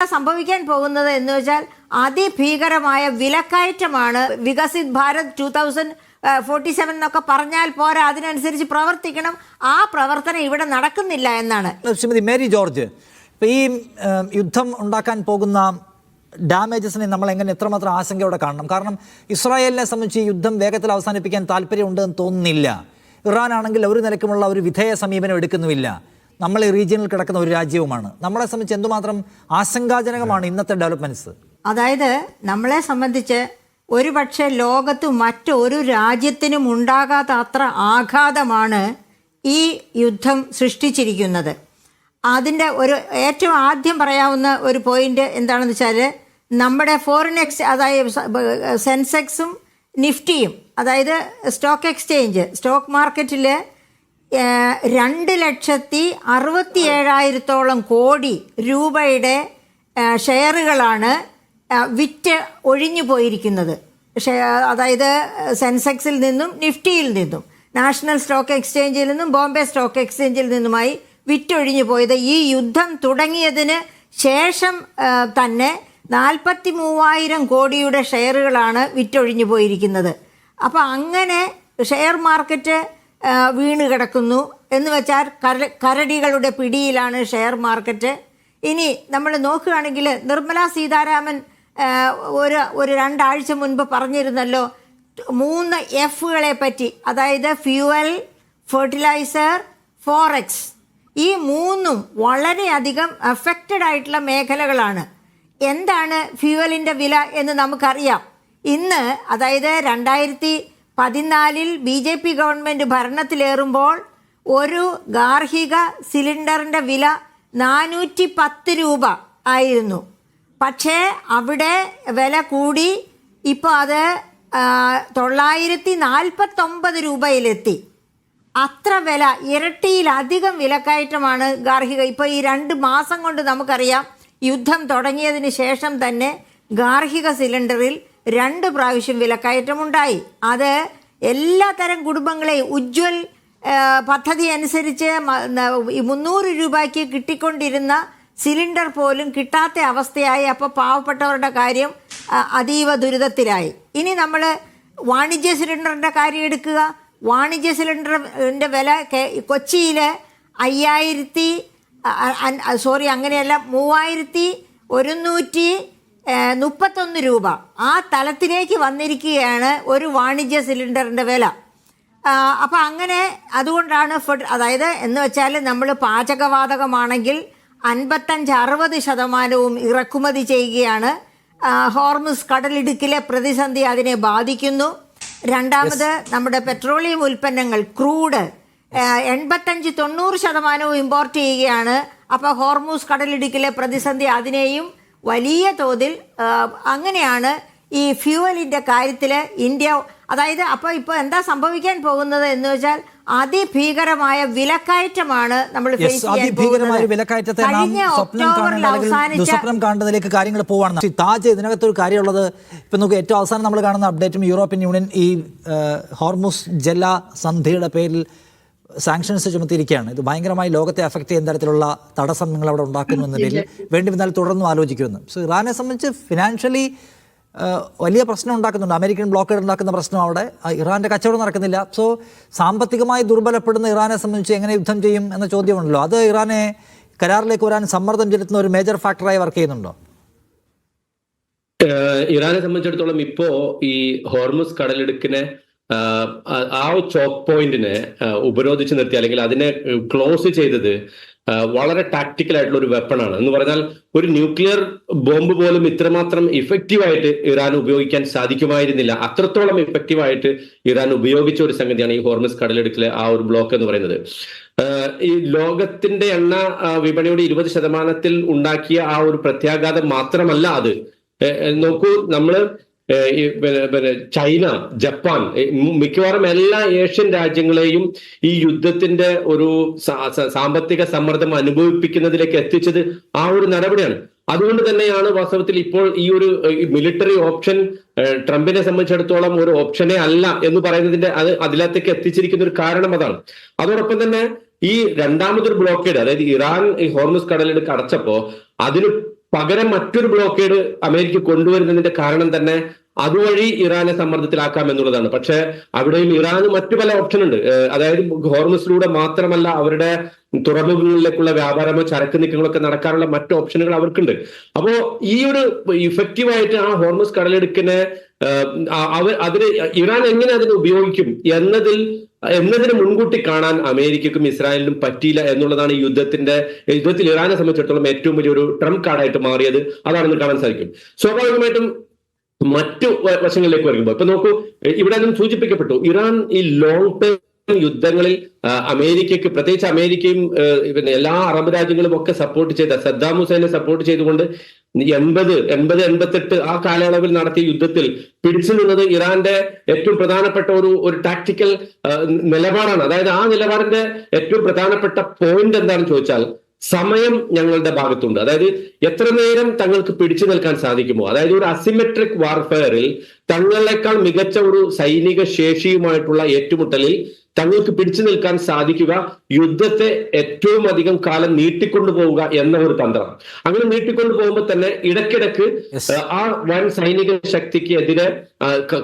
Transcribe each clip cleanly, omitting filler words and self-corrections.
സംഭവിക്കാൻ പോകുന്നത് എന്ന് വെച്ചാൽ അതിഭീകരമായ വിലക്കയറ്റമാണ്. വികസിത് ഭാരത് 2047 എന്നൊക്കെ പറഞ്ഞാൽ പോരാ, അതിനനുസരിച്ച് പ്രവർത്തിക്കണം. ആ പ്രവർത്തനം ഇവിടെ നടക്കുന്നില്ല എന്നാണ്. ശ്രീമതി മേരി ജോർജ്, ഇപ്പോൾ ഈ യുദ്ധം ഉണ്ടാക്കാൻ പോകുന്ന ഡാമേജസിനെ നമ്മൾ എങ്ങനെ എത്രമാത്രം ആശങ്കയോടെ കാണണം? കാരണം ഇസ്രായേലിനെ സംബന്ധിച്ച് ഈ യുദ്ധം വേഗത്തിൽ അവസാനിപ്പിക്കാൻ താല്പര്യമുണ്ടെന്ന് തോന്നുന്നില്ല. ഇറാൻ ആണെങ്കിൽ ഒരു നിലക്കുമുള്ള ഒരു വിധേയ സമീപനം എടുക്കുന്നുമില്ല. നമ്മൾ ഈ റീജിയനിൽ കിടക്കുന്ന ഒരു രാജ്യവുമാണ്. നമ്മളെ സംബന്ധിച്ച് എന്തുമാത്രം ആശങ്കാജനകമാണ് ഇന്നത്തെ ഡെവലപ്മെന്റ്സ്? അതായത് നമ്മളെ സംബന്ധിച്ച് ഒരുപക്ഷെ ലോകത്ത് മറ്റൊരു രാജ്യത്തിനും ഉണ്ടാകാത്ത അത്ര ആഘാതമാണ് ഈ യുദ്ധം സൃഷ്ടിച്ചിരിക്കുന്നത്. അതിൻ്റെ ഒരു ഏറ്റവും ആദ്യം പറയാവുന്ന ഒരു പോയിന്റ് എന്താണെന്ന് വെച്ചാൽ, നമ്മുടെ ഫോറിൻ അതായത് സെൻസെക്സും നിഫ്റ്റിയും, അതായത് സ്റ്റോക്ക് എക്സ്ചേഞ്ച്, സ്റ്റോക്ക് മാർക്കറ്റിൽ 2,67,000 കോടി രൂപയുടെ ഷെയറുകളാണ് വിറ്റ് ഒഴിഞ്ഞു പോയിരിക്കുന്നത്. അതായത് സെൻസെക്സിൽ നിന്നും നിഫ്റ്റിയിൽ നിന്നും നാഷണൽ സ്റ്റോക്ക് എക്സ്ചേഞ്ചിൽ നിന്നും ബോംബെ സ്റ്റോക്ക് എക്സ്ചേഞ്ചിൽ നിന്നുമായി വിറ്റൊഴിഞ്ഞു പോയത്. ഈ യുദ്ധം തുടങ്ങിയതിന് ശേഷം തന്നെ 43,000 കോടിയുടെ ഷെയറുകളാണ് വിറ്റൊഴിഞ്ഞു പോയിരിക്കുന്നത്. അപ്പോൾ അങ്ങനെ ഷെയർ മാർക്കറ്റ് വീണ് കിടക്കുന്നു എന്ന് വെച്ചാൽ കരടികളുടെ പിടിയിലാണ് ഷെയർ മാർക്കറ്റ്. ഇനി നമ്മൾ നോക്കുകയാണെങ്കിൽ നിർമ്മല സീതാരാമൻ ഒരു 2 ആഴ്ച മുൻപ് പറഞ്ഞിരുന്നല്ലോ 3 എഫുകളെ പറ്റി, അതായത് ഫ്യൂവൽ, ഫെർട്ടിലൈസർ, ഫോറക്സ്. ഈ 3ഉം വളരെയധികം അഫക്റ്റഡ് ആയിട്ടുള്ള മേഖലകളാണ്. എന്താണ് ഫ്യൂവലിൻ്റെ വില എന്ന് നമുക്കറിയാം. ഇന്ന് അതായത് 2014 BJP ഗവൺമെൻറ് ഭരണത്തിലേറുമ്പോൾ ഒരു ഗാർഹിക സിലിണ്ടറിൻ്റെ വില 410 രൂപ ആയിരുന്നു. പക്ഷേ അവിടെ വില കൂടി ഇപ്പോൾ അത് 949 രൂപയിലെത്തി. അത്ര വില, ഇരട്ടിയിലധികം വിലക്കയറ്റമാണ് ഗാർഹിക. ഇപ്പോൾ ഈ 2 മാസം കൊണ്ട് നമുക്കറിയാം, യുദ്ധം തുടങ്ങിയതിന് ശേഷം തന്നെ ഗാർഹിക സിലിണ്ടറിൽ 2 പ്രാവശ്യം വിലക്കയറ്റമുണ്ടായി. അത് എല്ലാ തരം കുടുംബങ്ങളെയും ഉജ്ജ്വൽ പദ്ധതി അനുസരിച്ച് 300 രൂപയ്ക്ക് കിട്ടിക്കൊണ്ടിരുന്ന സിലിണ്ടർ പോലും കിട്ടാത്ത അവസ്ഥയായി. അപ്പോൾ പാവപ്പെട്ടവരുടെ കാര്യം അതീവ ദുരിതത്തിലായി. ഇനി നമ്മൾ വാണിജ്യ സിലിണ്ടറിൻ്റെ കാര്യം എടുക്കുക. വാണിജ്യ സിലിണ്ടറിൻ്റെ വില കൊച്ചിയിൽ 3,131 രൂപ. ആ തലത്തിലേക്ക് വന്നിരിക്കുകയാണ് ഒരു വാണിജ്യ സിലിണ്ടറിൻ്റെ വില. അപ്പോൾ അങ്ങനെ അതുകൊണ്ടാണ് അതായത് എന്ന് വെച്ചാൽ നമ്മൾ പാചകവാതകമാണെങ്കിൽ 55-60% ഇറക്കുമതി ചെയ്യുകയാണ്. ഹോർമുസ് കടലിടുക്കിലെ പ്രതിസന്ധി അതിനെ ബാധിക്കുന്നു. രണ്ടാമത് നമ്മുടെ പെട്രോളിയം ഉൽപ്പന്നങ്ങൾ, ക്രൂഡ് 85-90% ഇമ്പോർട്ട് ചെയ്യുകയാണ്. അപ്പോൾ ഹോർമുസ് കടലിടുക്കിലെ പ്രതിസന്ധി അതിനെയും വലിയ തോതിൽ അങ്ങനെയാണ് ഈ ഫ്യൂവലിൻ്റെ കാര്യത്തിൽ ഇന്ത്യ. അതായത് അപ്പോൾ ഇപ്പോൾ എന്താ സംഭവിക്കാൻ പോകുന്നത് എന്ന് വെച്ചാൽ അതിഭീകരമായ വിലക്കയറ്റമാണ് നമ്മൾ ഫേസ് ചെയ്യാൻ പോകുന്നത്. കഴിഞ്ഞ ഒക്ടോബറിൽ സ്വപ്നം കാണുന്നതിലേക്ക് കാര്യങ്ങൾ പോവാണ്. താജ്, ഇതിനകത്തൊരു കാര്യമുള്ളത്, ഇപ്പം നമുക്ക് ഏറ്റവും അവസാനം നമ്മൾ കാണുന്ന അപ്ഡേറ്റും യൂറോപ്യൻ യൂണിയൻ ഈ ഹോർമുസ് ജല സന്ധിയുടെ പേരിൽ സാങ്ഷൻസ് ചുമത്തിയിരിക്കുകയാണ്. ഇത് ഭയങ്കരമായി ലോകത്തെ അഫക്റ്റ് ചെയ്യുന്ന തരത്തിലുള്ള തടസ്സം നിങ്ങൾ അവിടെ ഉണ്ടാക്കുന്നു എന്ന പേരിൽ വേണ്ടി വന്നാൽ തുടർന്നും ആലോചിക്കുമെന്ന്. സോ ഇറാനെ സംബന്ധിച്ച് ഫിനാൻഷ്യലി വലിയ പ്രശ്നം ഉണ്ടാക്കുന്നുണ്ട്. അമേരിക്കൻ ബ്ലോക്കേഡ് ഉണ്ടാക്കുന്ന പ്രശ്നം അവിടെ. ഇറാൻ്റെ കച്ചവടം നടക്കുന്നില്ല. സോ സാമ്പത്തികമായി ദുർബലപ്പെടുന്ന ഇറാനെ സംബന്ധിച്ച് എങ്ങനെ യുദ്ധം ചെയ്യും എന്ന ചോദ്യമുണ്ടല്ലോ. അത് ഇറാനെ കരാറിലേക്ക് വരാൻ സമ്മർദ്ദം ചെലുത്തുന്ന ഒരു മേജർ ഫാക്ടറായി വർക്ക് ചെയ്യുന്നുണ്ടോ? ഇറാനെ സംബന്ധിച്ചിടത്തോളം ഇപ്പോൾ ഈ ഹോർമുസ് കടലിടുക്കിനെ ആ ചോക്ക് പോയിന്റിനെ ഉപരോധിച്ച് നിർത്തി, അല്ലെങ്കിൽ അതിനെ ക്ലോസ് ചെയ്തത് വളരെ ടാക്ടിക്കൽ ആയിട്ടുള്ള ഒരു വെപ്പണാണ്. എന്ന് പറഞ്ഞാൽ ഒരു ന്യൂക്ലിയർ ബോംബ് പോലും ഇത്രമാത്രം ഇഫക്റ്റീവായിട്ട് ഇറാൻ ഉപയോഗിക്കാൻ സാധിക്കുമായിരുന്നില്ല. അത്രത്തോളം ഇഫക്റ്റീവായിട്ട് ഇറാൻ ഉപയോഗിച്ച ഒരു സംഗതിയാണ് ഈ ഹോർമുസ് കടലിടുക്കിലെ ആ ഒരു ബ്ലോക്ക് എന്ന് പറയുന്നത്. ഈ ലോകത്തിന്റെ എണ്ണ വിപണിയുടെ 20% ഉണ്ടാക്കിയ ആ ഒരു പ്രത്യാഘാതം മാത്രമല്ല അത്. നോക്കൂ, നമ്മള് ചൈന, ജപ്പാൻ, മിക്കവാറും എല്ലാ ഏഷ്യൻ രാജ്യങ്ങളെയും ഈ യുദ്ധത്തിന്റെ ഒരു സാമ്പത്തിക സമ്മർദ്ദം അനുഭവിപ്പിക്കുന്നതിലേക്ക് എത്തിച്ചത് ആ ഒരു നടപടിയാണ്. അതുകൊണ്ട് തന്നെയാണ് വാസ്തവത്തിൽ ഇപ്പോൾ ഈ ഒരു മിലിറ്ററി ഓപ്ഷൻ ട്രംപിനെ സംബന്ധിച്ചിടത്തോളം ഒരു ഓപ്ഷനേ അല്ല എന്ന് പറയുന്നതിന്റെ അതിലത്തേക്ക് എത്തിച്ചിരിക്കുന്ന ഒരു കാരണം അതാണ്. അതോടൊപ്പം തന്നെ ഈ രണ്ടാമതൊരു ബ്ലോക്കേഡ്, അതായത് ഇറാൻ ഈ ഹോർമുസ് കടലിടുക്ക് അടച്ചപ്പോ അതിന് പകരം മറ്റൊരു ബ്ലോക്കേഡ് അമേരിക്ക കൊണ്ടുവരുന്നതിന്റെ കാരണം തന്നെ അതുവഴി ഇറാനെ സമ്മർദ്ദത്തിലാക്കാം എന്നുള്ളതാണ്. പക്ഷെ അവിടെയും ഇറാന് മറ്റു പല ഓപ്ഷൻ ഉണ്ട്. അതായത് ഹോർമസിലൂടെ മാത്രമല്ല അവരുടെ തുറമുഖങ്ങളിലേക്കുള്ള വ്യാപാരമോ ചരക്ക് നീക്കങ്ങളൊക്കെ നടക്കാനുള്ള മറ്റു ഓപ്ഷനുകൾ അവർക്കുണ്ട്. അപ്പോ ഈ ഒരു ഇഫക്റ്റീവായിട്ട് ആ ഹോർമസ് കടലെടുക്കിനെ അതിന് ഇറാൻ എങ്ങനെ അതിനെ ഉപയോഗിക്കും എന്നതിന് മുൻകൂട്ടി കാണാൻ അമേരിക്കക്കും ഇസ്രായേലിനും പറ്റിയില്ല എന്നുള്ളതാണ് ഈ യുദ്ധത്തിൽ ഇറാനെ സംബന്ധിച്ചിടത്തോളം ഏറ്റവും വലിയൊരു ട്രംപ് കാർഡായിട്ട് മാറിയത്. അതാണെന്ന് കാണാൻ സാധിക്കും. സ്വാഭാവികമായിട്ടും മറ്റു വശങ്ങളിലേക്ക് വരുമ്പോൾ ഇപ്പൊ നോക്കൂ, ഇവിടെ നിന്നും സൂചിപ്പിക്കപ്പെട്ടു, ഇറാൻ ഈ ലോങ് ടേം യുദ്ധങ്ങളിൽ അമേരിക്കക്ക്, പ്രത്യേകിച്ച് അമേരിക്കയും പിന്നെ എല്ലാ അറബ് രാജ്യങ്ങളും ഒക്കെ സപ്പോർട്ട് ചെയ്ത സദ്ദാം ഹുസൈനെ സപ്പോർട്ട് ചെയ്തുകൊണ്ട് 80-88 ആ കാലയളവിൽ നടത്തിയ യുദ്ധത്തിൽ പിടിച്ചു നിന്നത് ഇറാന്റെ ഏറ്റവും പ്രധാനപ്പെട്ട ഒരു ടാക്ടിക്കൽ നിലപാടാണ്. അതായത് ആ നിലപാടിന്റെ ഏറ്റവും പ്രധാനപ്പെട്ട പോയിന്റ് എന്താണെന്ന് ചോദിച്ചാൽ സമയം ഞങ്ങളുടെ ഭാഗത്തുണ്ട്. അതായത് എത്ര നേരം തങ്ങൾക്ക് പിടിച്ചു നിൽക്കാൻ സാധിക്കുമോ, അതായത് ഒരു അസിമെട്രിക് വാർഫെയറിൽ തങ്ങളെക്കാൾ മികച്ച ഒരു സൈനിക ശേഷിയുമായിട്ടുള്ള ഏറ്റുമുട്ടലിൽ തങ്ങൾക്ക് പിടിച്ചു നിൽക്കാൻ സാധിക്കുക യുദ്ധത്തെ ഏറ്റവും അധികം കാലം നീട്ടിക്കൊണ്ടു പോവുക എന്ന ഒരു തന്ത്രം. അങ്ങനെ നീട്ടിക്കൊണ്ടു പോകുമ്പോൾ തന്നെ ഇടയ്ക്കിടയ്ക്ക് ആ വൻ സൈനിക ശക്തിക്ക് എതിരെ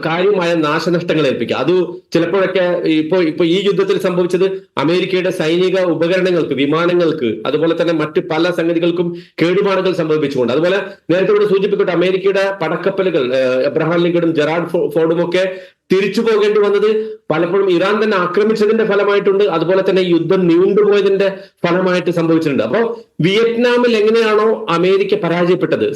കാര്യമായ നാശനഷ്ടങ്ങൾ ഏൽപ്പിക്കുക. അത് ചിലപ്പോഴൊക്കെ ഇപ്പൊ ഈ യുദ്ധത്തിൽ സംഭവിച്ചത് അമേരിക്കയുടെ സൈനിക ഉപകരണങ്ങൾക്ക്, വിമാനങ്ങൾക്ക്, അതുപോലെ തന്നെ മറ്റ് പല സംഗതികൾക്കും കേടുപാടുകൾ സംഭവിച്ചുകൊണ്ട്. അതുപോലെ നേരത്തെ ഇവിടെ സൂചിപ്പിക്കട്ടെ, അമേരിക്കയുടെ പടക്കപ്പലുകൾ എബ്രഹാം ലിങ്കണും ജെറാർഡ് ഫോർഡും ഒക്കെ തിരിച്ചു പോകേണ്ടി വന്നത് പലപ്പോഴും ഇറാൻ തന്നെ ആക്രമിച്ചതിന്റെ ഫലമായിട്ടുണ്ട്. അതുപോലെ തന്നെ യുദ്ധം നീണ്ടുപോയതിന്റെ ഫലമായിട്ട് സംഭവിച്ചിട്ടുണ്ട്. അപ്പോ വിയറ്റ്നാമിൽ എങ്ങനെയാണോ അമേരിക്ക പരാജയപ്പെട്ടത്,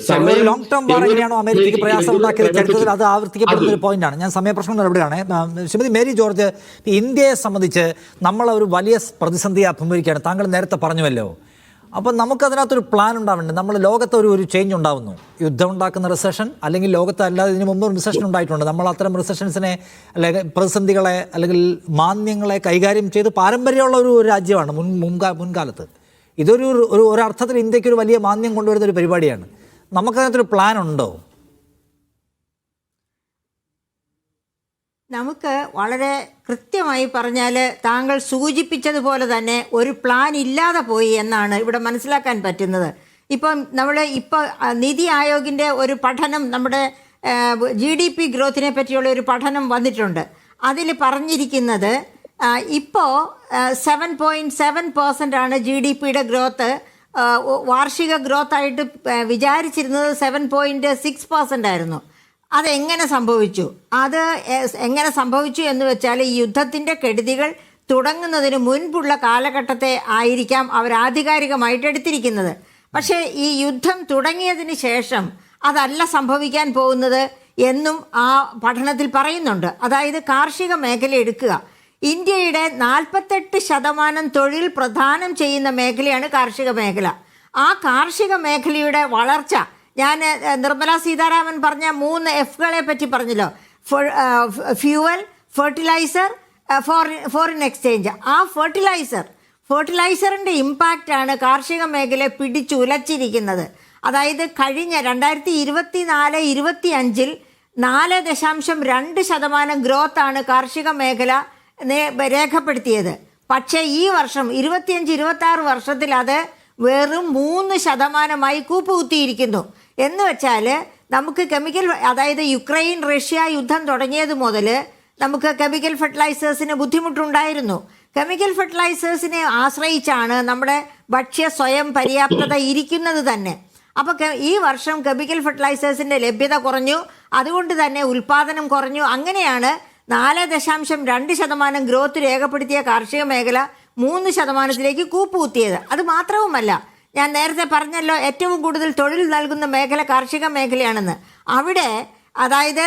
ലോങ് ടേം വാർ എങ്ങനെയാണോ അമേരിക്കയ്ക്ക് പ്രയാസം ഉണ്ടാക്കിയത് ചരിത്രത്തിൽ അത് ആവർത്തിക്കപ്പെടുന്ന ഒരു പോയിന്റാണ്. ഞാൻ സമയപ്രശ്നം ഇവിടെയാണ്. ശ്രീമതി മേരി ജോർജ്, ഇന്ത്യയെ സംബന്ധിച്ച് നമ്മൾ ഒരു വലിയ പ്രതിസന്ധിയെ അഭിമുഖീകരിക്കുകയാണ്. താങ്കൾ നേരത്തെ പറഞ്ഞുവല്ലോ. അപ്പോൾ നമുക്കതിനകത്തൊരു പ്ലാൻ ഉണ്ടാവുന്നുണ്ട്. നമ്മൾ ലോകത്ത് ഒരു ചേഞ്ച് ഉണ്ടാവുന്നു, യുദ്ധം ഉണ്ടാക്കുന്ന റിസഷൻ, അല്ലെങ്കിൽ ലോകത്ത് അല്ലാതെ ഇതിനു മുമ്പ് റിസഷൻ ഉണ്ടായിട്ടുണ്ട്. നമ്മൾ അത്തരം റിസഷൻസിനെ അല്ലെങ്കിൽ പ്രതിസന്ധികളെ അല്ലെങ്കിൽ മാന്ദ്യങ്ങളെ കൈകാര്യം ചെയ്ത് പാരമ്പര്യമുള്ള ഒരു രാജ്യമാണ് മുൻകാലത്ത്. ഒരർത്ഥത്തിൽ ഇന്ത്യക്ക് ഒരു വലിയ മാന്ദ്യം കൊണ്ടുവരുന്ന ഒരു പരിപാടിയാണ്. നമുക്കതിനകത്തൊരു പ്ലാൻ ഉണ്ടോ? നമുക്ക് വളരെ കൃത്യമായി പറഞ്ഞാൽ താങ്കൾ സൂചിപ്പിച്ചതുപോലെ തന്നെ ഒരു പ്ലാൻ ഇല്ലാതെ പോയി എന്നാണ് ഇവിടെ മനസ്സിലാക്കാൻ പറ്റുന്നത്. ഇപ്പം നീതി ആയോഗിൻ്റെ ഒരു പഠനം, നമ്മുടെ GDP ഗ്രോത്തിനെ പറ്റിയുള്ള ഒരു പഠനം വന്നിട്ടുണ്ട്. അതിൽ പറഞ്ഞിരിക്കുന്നത് ഇപ്പോൾ 7.7% ആണ് GDPയുടെ ഗ്രോത്ത്. വാർഷിക ഗ്രോത്തായിട്ട് വിചാരിച്ചിരുന്നത് 7.6% ആയിരുന്നു. അതെങ്ങനെ സംഭവിച്ചു? അത് എങ്ങനെ സംഭവിച്ചു എന്ന് വെച്ചാൽ ഈ യുദ്ധത്തിൻ്റെ കെടുതികൾ തുടങ്ങുന്നതിന് മുൻപുള്ള കാലഘട്ടത്തെ ആയിരിക്കാം അവർ ആധികാരികമായിട്ട് എടുത്തിരിക്കുന്നത്. പക്ഷേ ഈ യുദ്ധം തുടങ്ങിയതിന് ശേഷം അതല്ല സംഭവിക്കാൻ പോകുന്നത് എന്നും ആ പഠനത്തിൽ പറയുന്നുണ്ട്. അതായത് കാർഷിക മേഖല എടുക്കുക. ഇന്ത്യയുടെ 48% തൊഴിൽ പ്രദാനം ചെയ്യുന്ന മേഖലയാണ് കാർഷിക മേഖല. ആ കാർഷിക മേഖലയുടെ വളർച്ച, ഞാൻ നിർമ്മല സീതാരാമൻ പറഞ്ഞ 3 Fകളെ പറ്റി പറഞ്ഞല്ലോ, ഫ്യൂവൽ, ഫെർട്ടിലൈസർ, ഫോറിൻ എക്സ്ചേഞ്ച്. ആ ഫെർട്ടിലൈസറിൻ്റെ ഇമ്പാക്റ്റാണ് കാർഷിക മേഖലയെ പിടിച്ചുലച്ചിരിക്കുന്നത്. അതായത് കഴിഞ്ഞ 2024-25 4.2% ഗ്രോത്താണ് കാർഷിക മേഖല രേഖപ്പെടുത്തിയത്. പക്ഷേ ഈ വർഷം 25-26 വർഷത്തിൽ അത് വെറും 3% കൂപ്പുകുത്തിയിരിക്കുന്നു. എന്ന് വെച്ചാൽ നമുക്ക് അതായത് യുക്രൈൻ റഷ്യ യുദ്ധം തുടങ്ങിയത് മുതൽ നമുക്ക് കെമിക്കൽ ഫെർട്ടിലൈസേഴ്സിന് ബുദ്ധിമുട്ടുണ്ടായിരുന്നു. കെമിക്കൽ ഫെർട്ടിലൈസേഴ്സിനെ ആശ്രയിച്ചാണ് നമ്മുടെ ഭക്ഷ്യ സ്വയം പര്യാപ്തത ഇരിക്കുന്നത് തന്നെ. അപ്പോൾ ഈ വർഷം കെമിക്കൽ ഫെർട്ടിലൈസേഴ്സിൻ്റെ ലഭ്യത കുറഞ്ഞു, അതുകൊണ്ട് തന്നെ ഉൽപ്പാദനം കുറഞ്ഞു. അങ്ങനെയാണ് 4.2% ഗ്രോത്ത് രേഖപ്പെടുത്തിയ കാർഷിക മേഖല 3%ത്തിലേക്ക് കൂപ്പുകുത്തിയത്. അത് മാത്രവുമല്ല, ഞാൻ നേരത്തെ പറഞ്ഞല്ലോ ഏറ്റവും കൂടുതൽ തൊഴിൽ നൽകുന്ന മേഖല കാർഷിക മേഖലയാണെന്ന്. അവിടെ അതായത്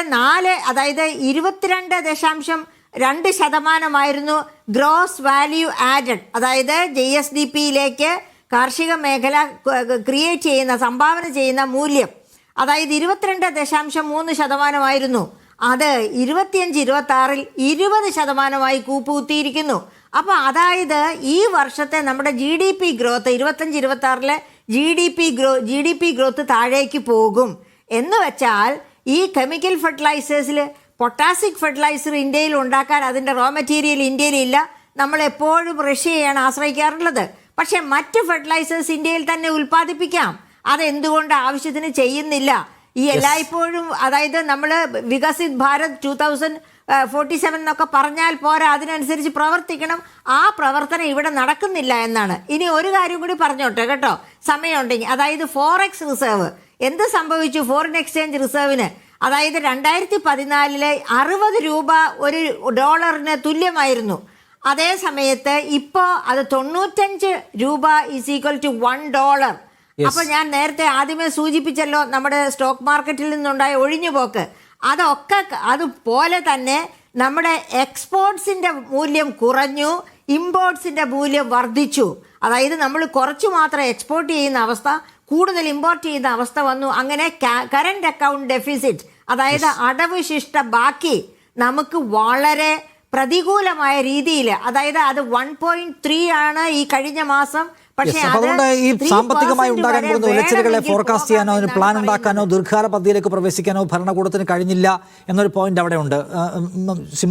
22.2% ഗ്രോസ് വാല്യൂ ആഡഡ്, അതായത് GSDPയിലേക്ക് കാർഷിക മേഖല ക്രിയേറ്റ് ചെയ്യുന്ന, സംഭാവന ചെയ്യുന്ന മൂല്യം, അതായത് 22.3% അത് 25-26 20% കൂപ്പുകുത്തിയിരിക്കുന്നു. അപ്പോൾ അതായത് ഈ വർഷത്തെ നമ്മുടെ GDP ഗ്രോത്ത് 25-26 GDP ഗ്രോത്ത് താഴേക്ക് പോകും. എന്ന് വെച്ചാൽ ഈ കെമിക്കൽ ഫെർട്ടിലൈസേഴ്സിൽ പൊട്ടാസിക് ഫെർട്ടിലൈസർ ഇന്ത്യയിൽ ഉണ്ടാക്കാൻ അതിൻ്റെ റോ മെറ്റീരിയൽ ഇന്ത്യയിലില്ല. നമ്മളെപ്പോഴും റഷ്യയാണ് ആശ്രയിക്കാറുള്ളത്. പക്ഷേ മറ്റ് ഫെർട്ടിലൈസേഴ്സ് ഇന്ത്യയിൽ തന്നെ ഉൽപ്പാദിപ്പിക്കാം. അതെന്തുകൊണ്ട് ആവശ്യത്തിന് ചെയ്യുന്നില്ല? ഈ എല്ലായ്പ്പോഴും അതായത് നമ്മൾ വികസിത് ഭാരത് 2047 എന്നൊക്കെ പറഞ്ഞാൽ പോരാ, അതിനനുസരിച്ച് പ്രവർത്തിക്കണം. ആ പ്രവർത്തനം ഇവിടെ നടക്കുന്നില്ല എന്നാണ്. ഇനി ഒരു കാര്യം കൂടി പറഞ്ഞോട്ടെ കേട്ടോ, സമയമുണ്ടെങ്കിൽ. അതായത് ഫോറക്സ് റിസർവ് എന്ത് സംഭവിച്ചു? ഫോറിൻ എക്സ്ചേഞ്ച് റിസർവിന് അതായത് 2014 60 രൂപ ഒരു ഡോളറിന് തുല്യമായിരുന്നു. അതേ സമയത്ത് ഇപ്പോൾ അത് 95 രൂപ ഈസ് ഈക്വൽ ടു $1. അപ്പൊ ഞാൻ നേരത്തെ ആദ്യമേ സൂചിപ്പിച്ചല്ലോ നമ്മുടെ സ്റ്റോക്ക് മാർക്കറ്റിൽ നിന്നുണ്ടായ ഒഴിഞ്ഞുപോക്ക്. അതൊക്കെ അതുപോലെ തന്നെ നമ്മുടെ എക്സ്പോർട്സിന്റെ മൂല്യം കുറഞ്ഞു, ഇമ്പോർട്ട്സിന്റെ മൂല്യം വർദ്ധിച്ചു. അതായത് നമ്മൾ കുറച്ചു മാത്രം എക്സ്പോർട്ട് ചെയ്യുന്ന അവസ്ഥ, കൂടുതൽ ഇമ്പോർട്ട് ചെയ്യുന്ന അവസ്ഥ വന്നു. അങ്ങനെ കറന്റ് അക്കൗണ്ട് ഡെഫിസിറ്റ്, അതായത് അടവുശിഷ്ട ബാക്കി നമുക്ക് വളരെ പ്രതികൂലമായ രീതിയിൽ, അതായത് അത് 1.3 ആണ് ഈ കഴിഞ്ഞ മാസം. പക്ഷേ അതുകൊണ്ട് ഈ സാമ്പത്തികമായി ഉണ്ടാകാൻ പോകുന്ന ഉലച്ചിലുകളെ ഫോർകാസ്റ്റ് ചെയ്യാനോ അതിന് പ്ലാൻ ഉണ്ടാക്കാനോ ദീർഘകാല പദ്ധതിയിലേക്ക് പ്രവേശിക്കാനോ ഭരണകൂടത്തിന് കഴിഞ്ഞില്ല എന്നൊരു പോയിന്റ് അവിടെ ഉണ്ട്.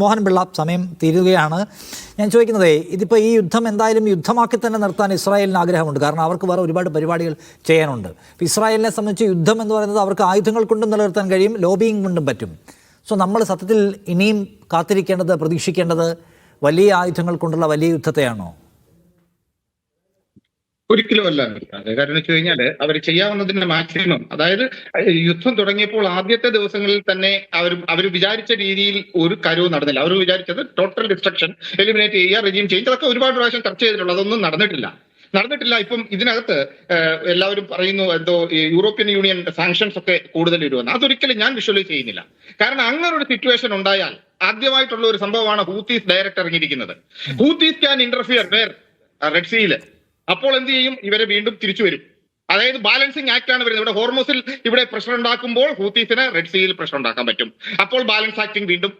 മോഹൻ പിള്ള, സമയം തീരുകയാണ്. ഞാൻ ചോദിക്കുന്നതേ, ഇതിപ്പോൾ ഈ യുദ്ധം എന്തായാലും യുദ്ധമാക്കി തന്നെ നിർത്താൻ ഇസ്രായേലിന് ആഗ്രഹമുണ്ട്. കാരണം അവർക്ക് വേറെ ഒരുപാട് പരിപാടികൾ ചെയ്യാനുണ്ട്. ഇപ്പോൾ ഇസ്രായേലിനെ സംബന്ധിച്ച് യുദ്ധം എന്ന് പറയുന്നത് അവർക്ക് ആയുധങ്ങൾ കൊണ്ടും നിലനിർത്താൻ കഴിയും, ലോബിയിങ് കൊണ്ടും പറ്റും. സോ നമ്മൾ സത്യത്തിൽ ഇനിയും കാത്തിരിക്കേണ്ടത്, പ്രതീക്ഷിക്കേണ്ടത് വലിയ ആയുധങ്ങൾ കൊണ്ടുള്ള വലിയ യുദ്ധത്തെയാണോ? ഒരിക്കലും അല്ല. കാരണം വെച്ച് കഴിഞ്ഞാൽ അവർ ചെയ്യാവുന്നതിന്റെ മാക്സിമം, അതായത് യുദ്ധം തുടങ്ങിയപ്പോൾ ആദ്യത്തെ ദിവസങ്ങളിൽ തന്നെ അവർ വിചാരിച്ച രീതിയിൽ ഒരു കാര്യവും നടന്നില്ല. അവർ വിചാരിച്ചത് ടോട്ടൽ ഡിസ്ട്രക്ഷൻ, എലിമിനേറ്റ് ചെയ്യുക, റെജീം ചേഞ്ച്, അതൊക്കെ ഒരുപാട് പ്രാവശ്യം ചർച്ച ചെയ്തിട്ടുള്ളത്. അതൊന്നും നടന്നിട്ടില്ല. ഇപ്പം ഇതിനകത്ത് എല്ലാവരും പറയുന്നു എന്തോ യൂറോപ്യൻ യൂണിയൻ സാങ്ഷൻസ് ഒക്കെ കൂടുതൽ വരുമെന്ന്. അതൊരിക്കലും ഞാൻ വിഷ്വലൈസ് ചെയ്യുന്നില്ല. കാരണം അങ്ങനെ ഒരു സിറ്റുവേഷൻ ഉണ്ടായാൽ ആദ്യമായിട്ടുള്ള ഒരു സംഭവമാണ് ഹൂത്തീസ് ഡയറക്റ്റ് ഇറങ്ങിയിരിക്കുന്നത്. Houthis can interfere where red സീയിൽ. അപ്പോൾ എന്ത് ചെയ്യും? ഇവരെ വീണ്ടും തിരിച്ചു വരും. അതായത് ബാലൻസിങ് ആക്ട് ആണ് വരുന്നത്. ഇവിടെ ഹോർമോസിൽ ഇവിടെ പ്രഷർ ഉണ്ടാക്കുമ്പോൾ ഹൂത്തീസിന് റെഡ് സീയിൽ പ്രഷർ ഉണ്ടാക്കാൻ പറ്റും. അപ്പോൾ ബാലൻസ് ആക്ടിങ് വീണ്ടും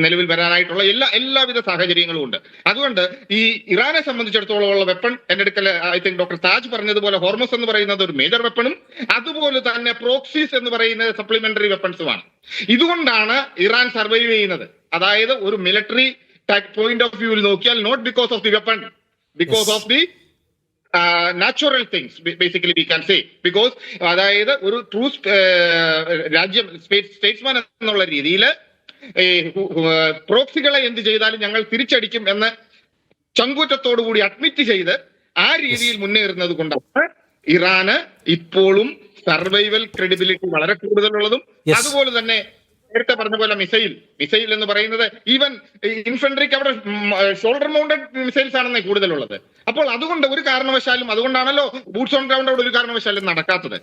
നിലവിൽ വരാനായിട്ടുള്ള എല്ലാവിധ സാഹചര്യങ്ങളും ഉണ്ട്. അതുകൊണ്ട് ഈ ഇറാനെ സംബന്ധിച്ചിടത്തോളം ഉള്ള വെപ്പൺ എന്റെ അടുക്കൽ ഐ തിങ്ക് ഡോക്ടർ താജ് പറഞ്ഞതുപോലെ ഹോർമോസ് എന്ന് പറയുന്നത് ഒരു മേജർ വെപ്പണും അതുപോലെ തന്നെ പ്രോക്സീസ് എന്ന് പറയുന്നത് സപ്ലിമെന്ററി വെപ്പൺസുമാണ്. ഇതുകൊണ്ടാണ് ഇറാൻ സർവൈവ് ചെയ്യുന്നത്. അതായത് ഒരു മിലിറ്ററി പോയിന്റ് ഓഫ് വ്യൂവിൽ നോക്കിയാൽ not because of the weapon, because of the natural things basically we can say. Because അതായത് ഒരു ട്രൂ രാജ്യം സ്റ്റേറ്റ്സ്മാൻ എന്നുള്ള രീതിയിൽ പ്രോക്സികളെ എന്ത് ചെയ്താലും ഞങ്ങൾ തിരിച്ചടിക്കും എന്ന് ചങ്കൂറ്റത്തോടുകൂടി അഡ്മിറ്റ് ചെയ്ത് ആ രീതിയിൽ മുന്നേറുന്നത് കൊണ്ടാണ് ഇറാന് ഇപ്പോഴും സർവൈവൽ ക്രെഡിബിലിറ്റി വളരെ കൂടുതലുള്ളതും. അതുപോലെ തന്നെ നേരത്തെ പറഞ്ഞ പോലെ മിസൈൽ എന്ന് പറയുന്നത് ഈവൻ ഇൻഫൻട്രിക്ക് അവിടെ ഷോൾഡർ മൗണ്ടഡ് മിസൈൽസ് ആണെന്നേ കൂടുതലുള്ളത്. അപ്പോൾ അതുകൊണ്ട് ഒരു കാരണവശാലും, അതുകൊണ്ടാണല്ലോ ബൂട്ട്സ് ഓൺ ഗ്രൗണ്ട് അവിടെ ഒരു കാരണവശാലും നടക്കാത്തത്.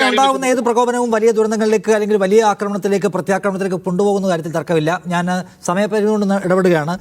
ഉണ്ടാകുന്ന ഏത് പ്രകോപനവും വലിയ ദുരന്തങ്ങളിലേക്ക് അല്ലെങ്കിൽ വലിയ ആക്രമണത്തിലേക്ക്, പ്രത്യാക്രമണത്തിലേക്ക് കൊണ്ടുപോകുന്ന കാര്യത്തിൽ തർക്കമില്ല. ഞാൻ സമയപരിധി കൊണ്ട് ഇടപെടുകയാണ്.